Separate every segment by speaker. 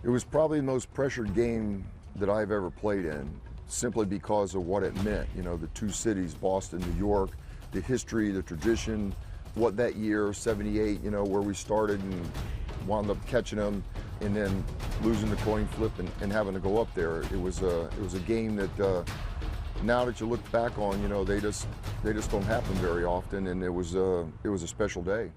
Speaker 1: It was probably the most pressured game that I've ever played in, simply because of what it meant. You know, the two cities, Boston, New York, the history, the tradition, what that year, 78, you know, where we started and wound up catching them and then losing the coin flip and having to go up there. It was a game that now that you look back on, you know, they just don't happen very often, and it was a special day.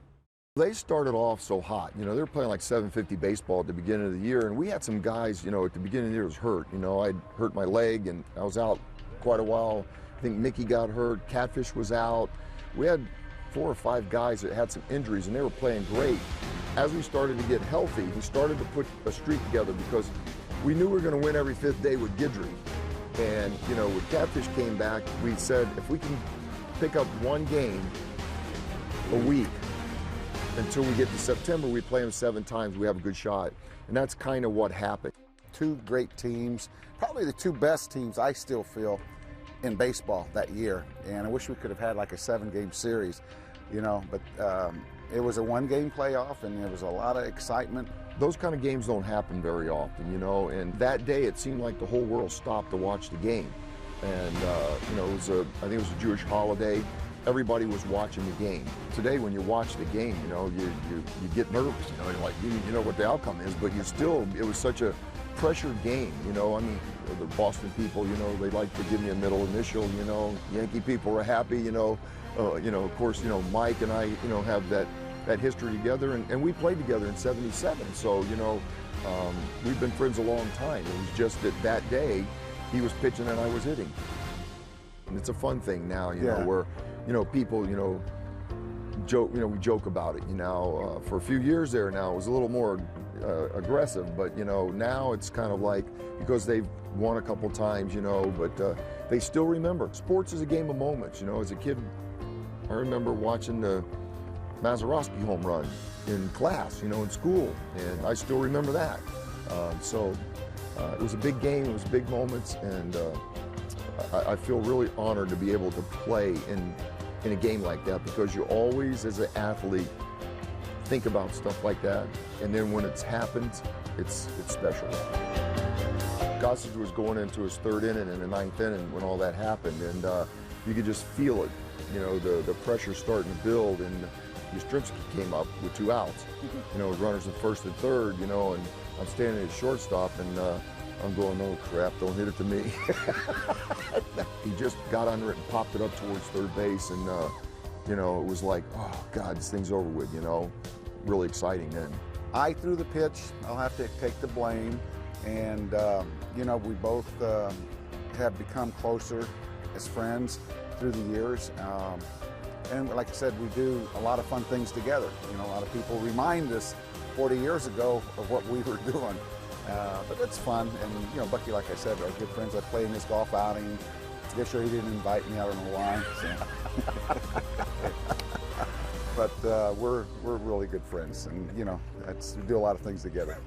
Speaker 1: They started off so hot. You know, they were playing like 750 baseball at the beginning of the year, and we had some guys, you know, at the beginning of the year was hurt. You know, I'd hurt my leg, and I was out quite a while. I think Mickey got hurt, Catfish was out. We had 4 or 5 guys that had some injuries, and they were playing great. As we started to get healthy, we started to put a streak together because we knew we were going to win every 5th day with Guidry. And, you know, when Catfish came back, we said, if we can pick up 1 game a week until we get to September, we play them 7 times, we have a good shot. And that's kind of what happened.
Speaker 2: 2 great teams, probably the 2 best teams I still feel in baseball that year. And I wish we could have had like a 7-game series, you know, but it was a 1-game playoff, and there was a lot of excitement.
Speaker 1: Those kind of games don't happen very often, you know, and that day it seemed like the whole world stopped to watch the game. And, you know, I think it was a Jewish holiday. Everybody was watching the game. Today, when you watch the game, you know, you get nervous, you know, you're like, you know what the outcome is, but it was such a pressured game, you know. I mean, the Boston people, you know, they like to give me a middle initial, you know. Yankee people are happy, you know. Of course, you know, Mike and I, you know, have that history together, and we played together in '77. So, you know, we've been friends a long time. It was just that day he was pitching and I was hitting. And it's a fun thing now, you know, where, you know, people, you know, we joke about it, you know. For a few years there now, it was a little more aggressive, but, you know, now it's kind of like, because they've won a couple times, you know, but they still remember. Sports is a game of moments, you know. As a kid, I remember watching the Mazeroski home run in class, you know, in school, and I still remember that. It was a big game, it was big moments, and I feel really honored to be able to play in a game like that, because you always, as an athlete, think about stuff like that, and then when it's happened, it's special. Gossage was going into his 3rd inning and the 9th inning when all that happened, and you could just feel it, you know, the pressure starting to build, and Yastrzemski came up with 2 outs, you know, with runners at 1st and 3rd, you know, and I'm standing at shortstop, and I'm going, oh crap, don't hit it to me. He just got under it and popped it up towards 3rd base, and you know, it was like, oh God, this thing's over with, you know. Really exciting then.
Speaker 2: I threw the pitch, I'll have to take the blame, and you know, we both have become closer as friends through the years. And like I said, we do a lot of fun things together. You know, a lot of people remind us 40 years ago of what we were doing. But it's fun, and you know, Bucky, like I said, are good friends. I played in his golf outing. This year he didn't invite me, I don't know why. So. But we're really good friends, and you know, we do a lot of things together.